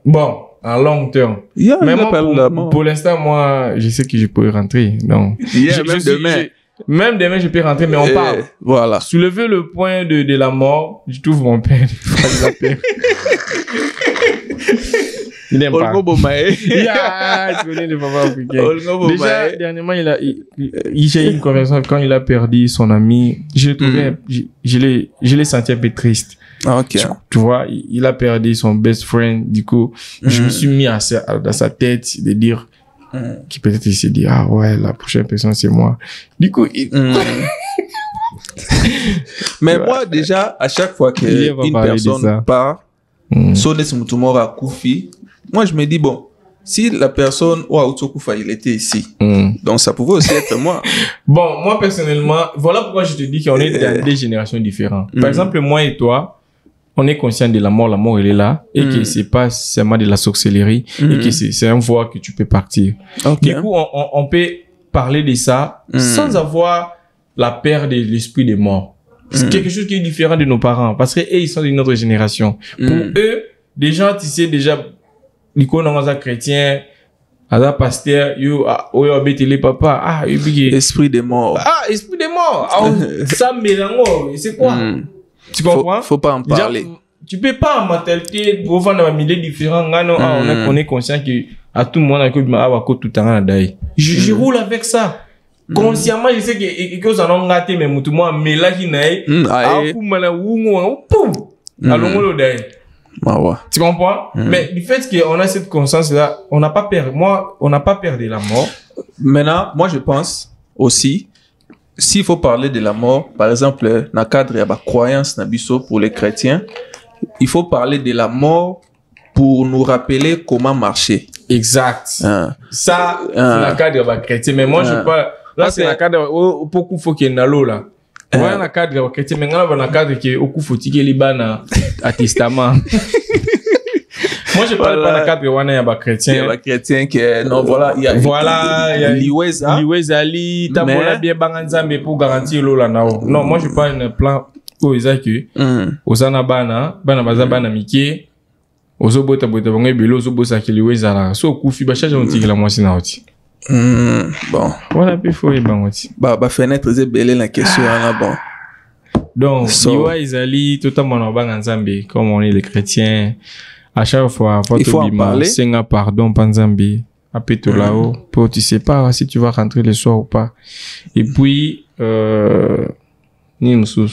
bon, à long terme. Mais moi, pour l'instant, moi, je sais que je peux rentrer. Donc, même demain, je peux rentrer, mais on parle. Voilà. Soulever le point de la mort, je trouve mon père. Il n'aime pas. Déjà, dernièrement, j'ai eu une conversation quand il a perdu son ami. Je l'ai trouvé, je l'ai senti un peu triste. Tu vois, il a perdu son best friend. Du coup, je me suis mis dans sa tête de dire qui peut-être il s'est dit, ah ouais, la prochaine personne, c'est moi. Du coup, mais moi, déjà, à chaque fois qu'une personne part, moi, je me dis, bon, si la personne, il était ici, donc ça pouvait aussi être moi. Bon, moi, personnellement, voilà pourquoi je te dis qu'on est dans des générations différentes. Par exemple, moi et toi, on est conscient de la mort, elle est là, et que c'est pas seulement de la sorcellerie, et que c'est un voie que tu peux partir. Du coup, on peut parler de ça sans avoir la peur de l'esprit des morts. C'est quelque chose qui est différent de nos parents, parce que ils sont d'une autre génération. Pour eux, des gens, tu sais, déjà, l'icône dans un chrétien, un pasteur, les papa, esprit des morts. Esprit des morts. Ça mélange, c'est quoi? Tu comprends? Faut pas en parler. Tu peux pas en mentalité, on va dans milieu différent, on est conscient que, à tout le monde, je roule avec ça. Consciemment, je sais que ça n'a pas été, mais mais là, tu comprends? Mais du fait qu'on a cette conscience-là, on n'a pas peur. Moi, on n'a pas peur de la mort. Maintenant, moi, je pense aussi, s'il faut parler de la mort, par exemple, dans le cadre de la croyance pour les chrétiens, il faut parler de la mort pour nous rappeler comment marcher. Exact. Ça, c'est dans le cadre de la chrétien. Mais moi, je parle, là, c'est dans le cadre où beaucoup faut qu'il y ait une l'eau, là. Ouais, dans le cadre de la chrétien, mais dans le cadre qui est au coup faut qu'il y ait à testament. Moi, je parle pas dans le cadre où il y a des chrétiens. Il y a des chrétiens qui, non, voilà, il y a Liweza, Tabola bien Banganzambe pour garantir l'eau là, non, moi, je parle d'un plan où ils ont Osana Bana Baza Bana Miki, Ozobota Bota Bangue Bilo, Ozobosa Liweza là. So, Koufi, Bachaja, on tire la moitié na oti. Bon. Voilà, puis faut y bangoти. Fenêtre, c'est belle la question, là, bon. Donc, Liwa Izali, tout le monde en Banganzambe, comme on est les chrétiens. À chaque fois, il faut en parler. C'est un pardon, Panzambi. Après tout là-haut. Pour tu sais pas si tu vas rentrer le soir ou pas. Et puis, ni Moussous.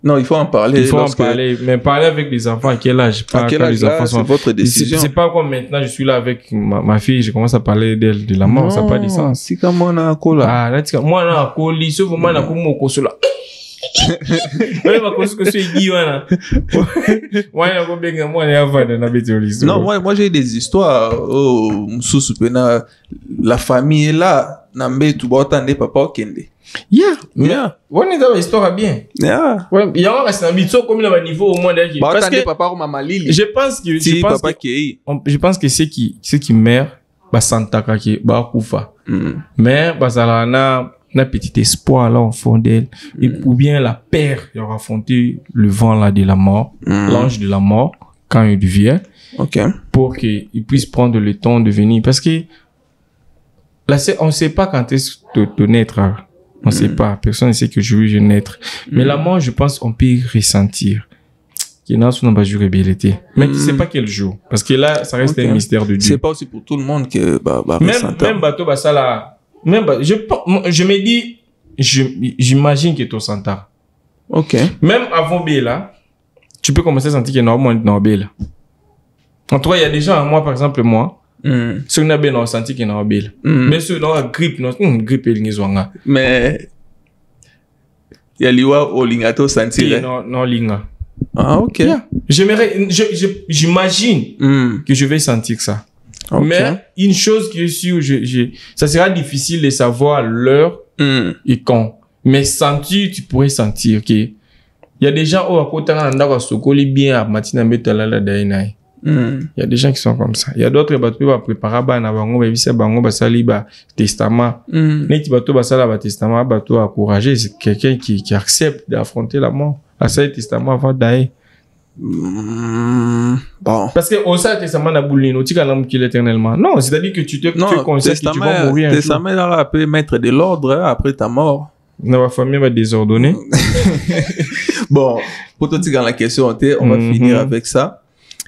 Non, il faut en parler. Il faut en parler, mais parler avec les enfants, à quel âge? À quel âge là, c'est votre décision. C'est pas comme maintenant, je suis là avec ma fille, je commence à parler d'elle, de la mort, ça n'a pas de sens. Si comme moi, on a un cola. Ah, là, moi, on a un colis, sauf moi, on a un colis, là. Non, moi j'ai des histoires. Oh, la famille est là. Nambe tu vas entendre papa kende. Yeah. On est dans l'histoire bien. Yeah. Ouais, il y a un ambitieux comme le niveau au moins d'ailleurs. Parce que papa ou maman Lili. Je pense que ce qui meurt ba santa kaki ba kufa. Mais bazala na petit espoir là au fond d'elle, ou bien la peur il aura affronté le vent là de la mort, l'ange de la mort quand il vient, pour qu'il puisse prendre le temps de venir, parce que là on sait pas quand est-ce de naître, on sait pas, personne ne sait que je vais naître, mais la mort je pense on peut ressentir qui n'a son embajurabilité, mais tu sais pas quel jour, parce que là ça reste un mystère de Dieu. C'est pas aussi pour tout le monde que même bateau bah ça là. Même je me dis, j'imagine que tu santa. Même avant Béla, tu peux commencer à sentir qu'il y a normalement dans Béla. En tout cas, il y a des gens, moi par exemple, ceux qui n'ont pas senti qu'il y a dans Béla. Mais ceux qui ont la grippe, grippe et l'ingézouanga. Mais il y a liwa au lingato senti. Non, linga. Ah, ok. Yeah. J'imagine que je vais sentir ça. Mais une chose qui est sûre, ça sera difficile de savoir l'heure et quand. Mais sentir, tu pourrais sentir que il y a des gens où à côté de sokoli bien à matina metalala dainai. Il y a des gens qui sont comme ça. Il y a d'autres qui vont préparer ba na bango ba bisa bango ba sali ba testament. Neti bato ba sala ba testament bato encourager, c'est quelqu'un qui accepte d'affronter la mort. À ça testament avant d'aller. Bon. Parce que au sein testament na boulino tu cannes qu'il éternellement. Non, c'est-à-dire que tu conseilles que tu vas mourir un jour. Testament là peut mettre de l'ordre après ta mort. Dans la famille va désordonner. Bon, pour toi tu la question on va finir avec ça.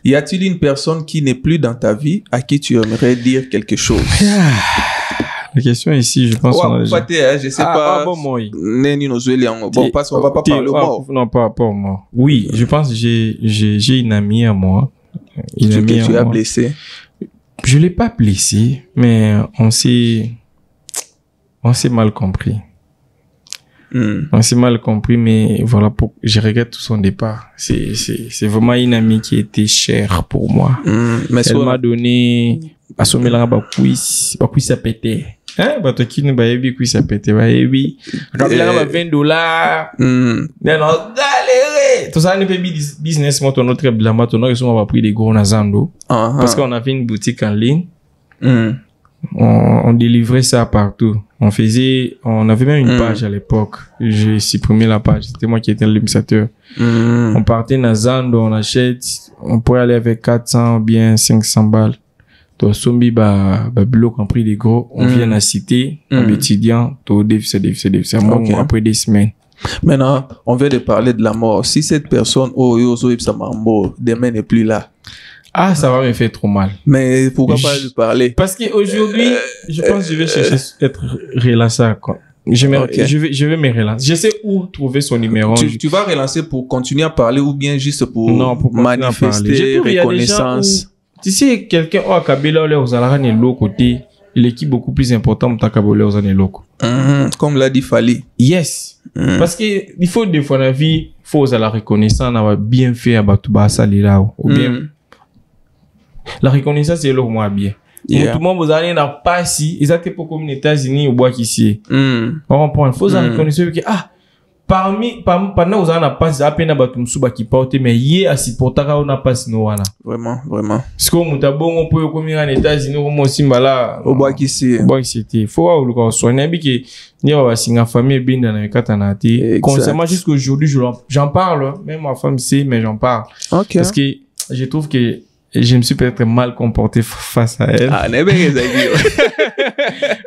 Y a-t-il une personne qui n'est plus dans ta vie à qui tu aimerais dire quelque chose? La question ici, je pense qu'on a déjà... je sais pas. Bon, moi. Bon, parce qu'on va pas parler mort. Non, pas mort. Oui, je pense que j'ai une amie à moi. Tu as blessé? Je l'ai pas blessé, mais on s'est mal compris. On s'est mal compris, mais voilà, je regrette tout son départ. C'est vraiment une amie qui était chère pour moi. Mais elle m'a donné, à son mélange, cuisse à péter. Hein, bato qui nous baebi cuisse à péter, baebi. Quand il a $20, galéré. Tout ça, on fait business, moi, ton autre blâme, ton autre, on va pris des gros nazando. Parce qu'on avait une boutique en ligne. On délivrait ça partout. On avait même une page à l'époque. J'ai supprimé la page. C'était moi qui étais l'administrateur. On partait dans Zando, on achète, on pourrait aller avec 400 ou bien 500 balles. Toi, Sombi, bloc, on pris des gros, on vient à la cité, un étudiant, toi, c'est après des semaines. Maintenant, on vient de parler de la mort. Si cette personne, demain n'est plus là. Ah, ça va me faire trop mal. Mais pourquoi pas lui parler? Parce qu'aujourd'hui, je pense que je vais chercher être relancé, quoi. Je vais me relancer. Je sais où trouver son numéro. Tu vas relancer pour continuer à parler ou bien juste pour manifester reconnaissance? Tu sais, quelqu'un au Kabila, aux Alarani, l'autre côté, l'équipe beaucoup plus importante, au Kabila, aux années locaux. Comme l'a dit Fali. Yes. Parce que, il faut des fois, la vie, faut la reconnaissance, on va bien fait à Batouba, Salila, ou bien, la reconnaissance, c'est le moins bien. Tout le monde, vous allez n'a pas si, ils étaient pas comme les États-Unis ou bois qu'ici. On comprend. Il faut la reconnaissance que, pendant vous allez n'a pas si, à peine à Batumsuba qui porte, mais hier, à si portara, on n'a pas si, non, Vraiment. Parce que, on peut comme en États-Unis, on aussi, là, au bois qu'ici. Bois qu'ici. Faut voir, le soigner, mais que, n'y a pas si, la famille, bien, dans les katanati. Concernant jusqu'aujourd'hui, j'en parle, même ma femme sait, mais j'en parle. Parce que, je trouve que, je me suis peut-être mal comporté face à elle.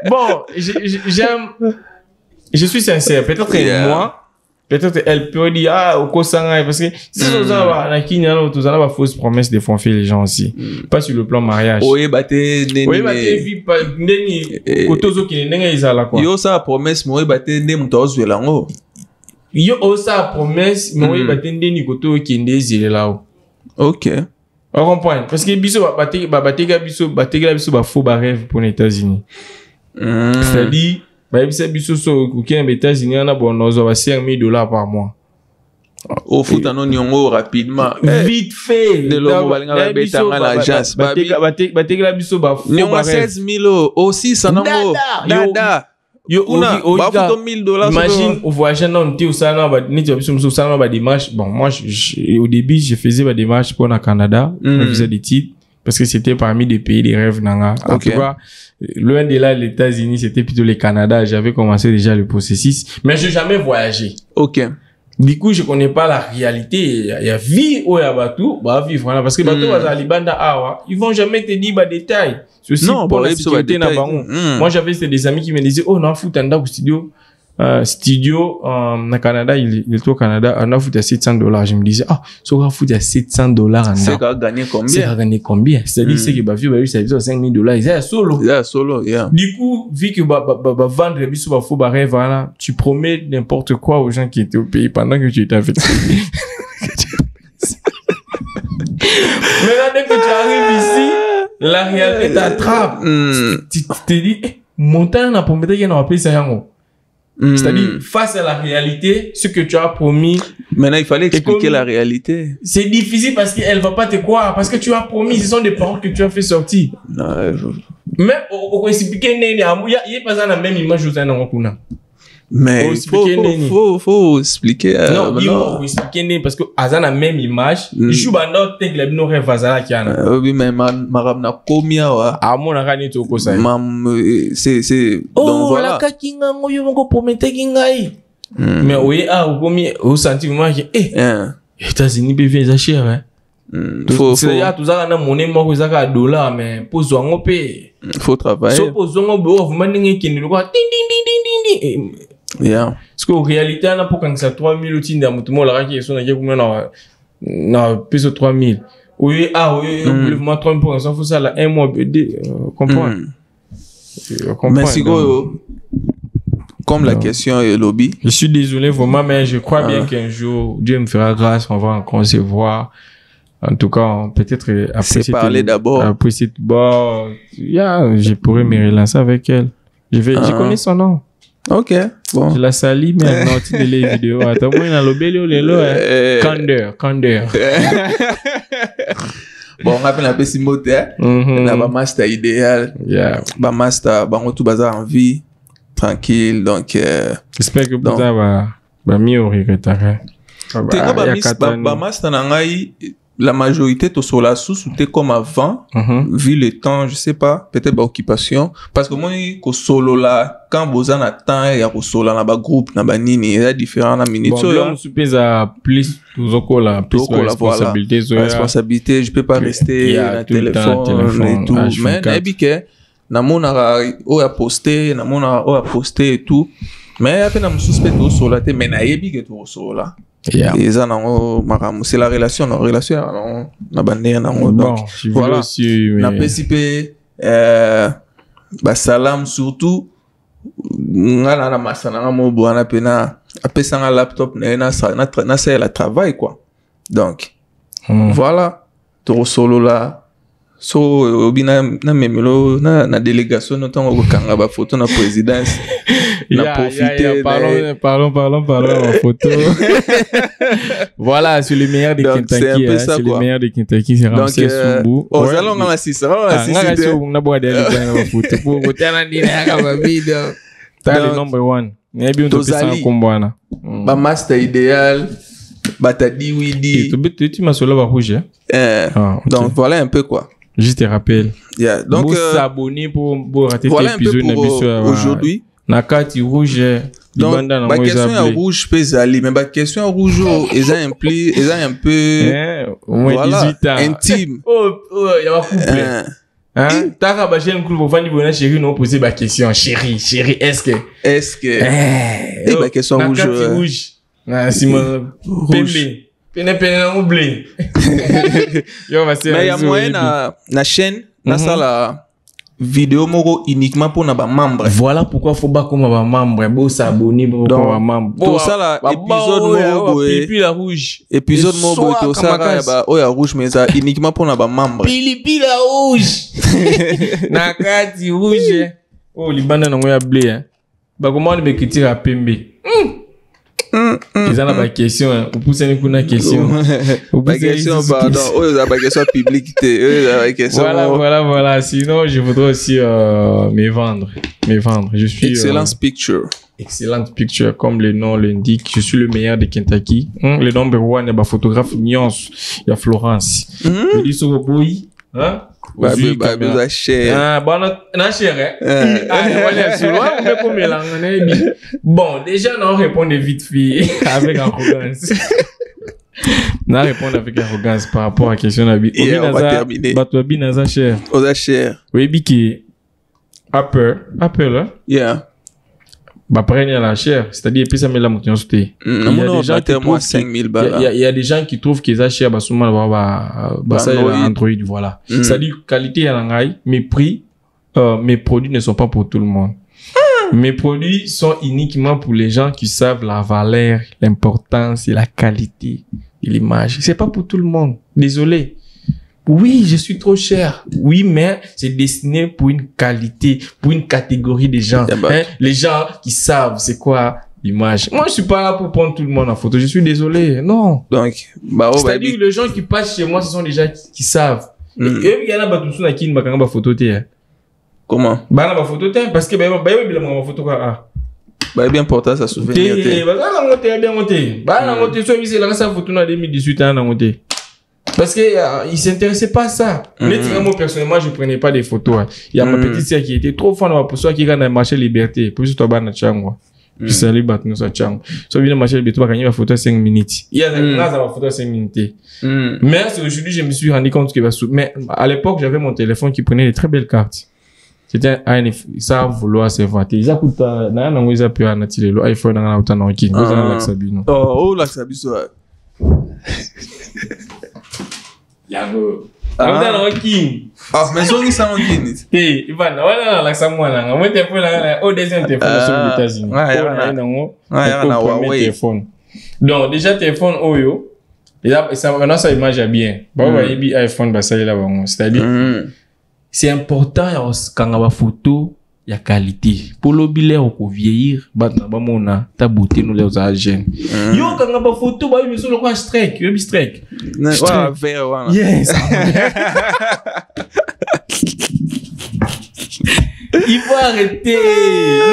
Bon, j'aime, je suis sincère. Peut-être moi, peut-être elle peut dire, au Kosanga, parce que si vous avez la Kenya, vous avez la fausse promesse de faire les gens aussi. Pas sur le plan mariage. Oui, vie, pas, neni, kotozo qui n'est pas là, quoi. Yo, ça, promesse, moi, neni, moutozo, là, Yo osa promesse mais oui batende ni koto kende zile là. OK. On comprend parce que biso batega biso ba faux ba rêve pour les États-Unis. C'est-à-dire biso so aux États-Unis on a bon on va $5,000 par mois. Au foot en nyongo rapidement. Vite fait. De l'homme balinga beta à l'agence. Batega biso ba faux ba rêve. 16,000 aussi ça non dada. Yo una ba foto $1,000. Imagine au voyage non tu ça non ba ni tu biso ça non ba démarche. Bon moi au début je faisais ba démarche pour le Canada, je faisais des titres parce que c'était parmi des pays des rêves nanga. En tout cas, loin de là les États-Unis, c'était plutôt le Canada, j'avais commencé déjà le processus, mais j'ai jamais voyagé. OK. Du coup, je connais pas la réalité. Il y a vie où il y a bateau, bah vivre voilà parce que bateau à Libanda awa, ils vont jamais te dire bah détails. Ceci non, pour la sécurité na bango. Moi j'avais des amis qui me disaient "Oh, non fout anda au studio na Canada, il est au Canada, on a foutu à $700." Je me disais "Ah, so on foutu à $700 en c'est qu'à gagner combien?" C'est qu'à gagner combien? C'est-à-dire c'est que bah vie bah ça veut $5,000, c'est solo. Yeah, solo, yeah. Du coup, vu que bah vendre biso bah faut barrer voilà, tu promets n'importe quoi aux gens qui étaient au pays pendant que tu étais avec mais dès que tu arrives ici, la réalité t'attrape. Tu te dis montagne na promettre qu'il n'a pas ça yango. C'est-à-dire, face à la réalité, ce que tu as promis. Maintenant, il fallait expliquer la réalité. C'est difficile parce qu'elle va pas te croire. Parce que tu as promis, ce sont des paroles que tu as fait sortir. Mais, on expliquer, il y a pas ça la même image aux Anakuna. Mais faut expliquer. Non, il faut expliquer parce que Azan a même image. Je vais not take les nos rêves Azan qui a. Oui, mais maram na komia wa. Ah mon agani to ko ça. C'est donc voilà. Oh la kakinga ngoyo ngo promettre kingai. Mais oui au komi au sentiment que États-Unis bevez ça cher hein. C'est ya tout ça na monnaie mo ko ça ka dollar mais pose ngo pe. Faut travailler. So pose ngo bo vous mandingi kini ko ding ding ding. Yeah. Parce qu'en réalité, on a pour quand ça 3,000 outils dans tout le monde là qui sont là combien na plus de 3,000. Oui, oui, moi 3 pour ça faut ça là un mois comprendre. Mais si comme la question est lobby. Je suis désolé vraiment mais je crois bien qu'un jour Dieu me fera grâce, on va encore se voir. En tout cas, peut-être après c'est parler d'abord. Après cette je pourrais me relancer avec elle. Je connais son nom. OK, bon. Je la salis, mais elle n'a pas de les vidéos. Attends, moi, il y a le Candeur. Bon, on rappelle un peu si mot, on a un master idéal. Yeah. Un master, on tout bazar en vie, tranquille, donc, j'espère que vous avez mieux regretter. Master nangai, la majorité to sur la sous ou comme avant vu le temps je sais pas peut-être ba occupation parce que moi ko solo là quand vous en attend ya ko solo na ba groupe na ba nini il y a différents na minutes bon je suppose à plus plus responsabilité je peux pas rester na téléphone et tout mais nabike na mona o a posté na mona o a posté et tout mais après na suspect au solo là mais na yebike to solo là. Yeah. Et ça, c'est la relation, na bannière, donc, voilà. Na PCP, salam surtout, na masana, mo buana pena, apesa un laptop, na la travail, quoi. Donc, voilà, to solo là. So obina na memelo na délégation notamment au kanga ba photo na présidence na profiter parlons en photo. Voilà, c'est le meilleur de Kentucky, c'est le meilleur de Kentucky, c'est Ramsey Sumbu. Oh ça on a 6 on a boire des photo pour côté na ndina kama vidéo. T'as le number 1. Maybe on te fait ça kombwana. Ba master idéal batadi oui dit. Tu m'as solo ba rouge. Donc voilà un peu quoi. Juste te rappelle. Yeah. Donc s'abonner pour rater voilà un peu pour aujourd'hui. Na carte rouge. Donc ma question est rouge peut aller mais ma question rouge ils ont un peu voilà, 18 ans intime. Il y a un couple. Hein? T'as pas chérie couple pour faire une chérie non poser ma question chérie est-ce que ma question rouge. Na carte rouge. Na Simon Pembe. Pene oublié. Mais il y a moyen na chaîne na ça la vidéo moko uniquement pour naba membre. Voilà pourquoi faut pas comme ba membre, beau s'abonner pour ba membre. Tout ça là épisode moko pipi la rouge. Épisode moko tout ça là ba oya rouge mais ça uniquement pour naba membre. Pipi la rouge. Na kati rouge. Oh libanda na ngoya blé hein. Ba comment on me critique à pembe. Ils ont la question, vous poussez une question. Pas question, pardon. Oh, ça pas question publique. Voilà. Sinon, je voudrais aussi me vendre. Je suis excellent picture. Excellent picture, comme le nom l'indique. Je suis le meilleur de Kentucky. Le number one, il y a photographe Nyons, il y a Florence. Je dis sur le boy, hein? Bah, cher. Bon, na cher, bon, déjà, on répond vite fait avec arrogance. On répond avec arrogance par rapport à la question de la vie. On va terminer. Batoabi naza cher. Oza cher. Oui, biki. Apple, là. Yeah. Bah, prenne la chair, c'est-à-dire, puis ça met la montée en sauté. Il y a des gens qui trouvent 5000 balles. Il y a des gens qui trouvent qu'ils ont cher, bah, souvent, ça, Android, voilà. C'est-à-dire, qualité, il y a l'angaï, mais prix, mes produits ne sont pas pour tout le monde. Mes produits sont uniquement pour les gens qui savent la valeur, l'importance et la qualité de l'image. C'est pas pour tout le monde. Désolé. Oui, je suis trop cher. Oui, mais c'est destiné pour une qualité, pour une catégorie de gens. Hein? Les gens qui savent c'est quoi l'image. Moi, je suis pas là pour prendre tout le monde en photo. Je suis désolé. Non. Donc, c'est-à-dire les gens qui passent chez moi, ce sont des gens qui savent. Et eux, il y en a tout ça qui ne m'a pas photo. Comment? Bah, la photo, parce que, ma photo, bah, bien important, ça souvenir. Bien monté. Bah, la montée, soit c'est la photo en 2018, la montée. Parce que il s'intéressait pas à ça. Moi personnellement, je prenais pas des photos. Il y a ma petite sœur qui était trop fan de ma pour qui quand marché Liberté. Puis toi bana changwa. Je salue Batno sa chang. So bien marché Liberté pas gagner ma photo 5 minutes. Il y a ma photo 5 minutes. Mais aujourd'hui, je me suis rendu compte que mais à l'époque, j'avais mon téléphone qui prenait des très belles cartes. C'était ça vouloir se vanter. Ils écoutent na na ngoza pe na tilelo iPhone na utana wakini. Ngoza na Laxabino. Oh, Laxabino. Yango. Ngana wakini. Mais zongi ça wakini. Ivan, wala la samwana. Moi téléphone là, au deuxième téléphone aux États-Unis. Na Huawei téléphone. Donc déjà téléphone Oyo, ça maintenant ça image bien. Ba wa yebi iPhone ba sali là bango. C'est-à-dire c'est important quand on a photo il y a qualité pour l'obile au vieillir ba mona ta beauté nous les agents yo quand on a photo ba mi sur le quoi strike yo bi strike ouais vert voilà yes il faut arrêter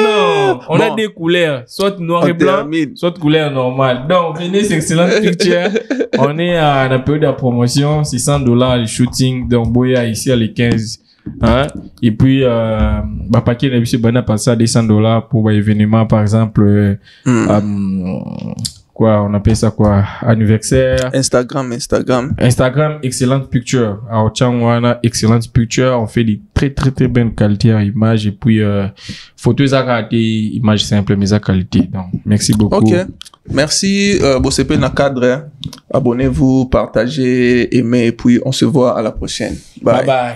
non on a des couleurs soit noir et blanc soit couleur normale donc venez c'est excellente picture on est à la période de promotion $600 le shooting donc Boya ici à les 15 hein et puis bah paquet n'a vu bana passer à $200 pour événement par exemple quoi on appelle ça quoi anniversaire Instagram excellente picture alors Changwana excellente picture on fait des très bonnes qualités à image et puis photos à qualité image simple mais à qualité donc merci beaucoup. OK, merci Bosepe na cadre, abonnez-vous, partagez, aimez et puis on se voit à la prochaine. Bye bye.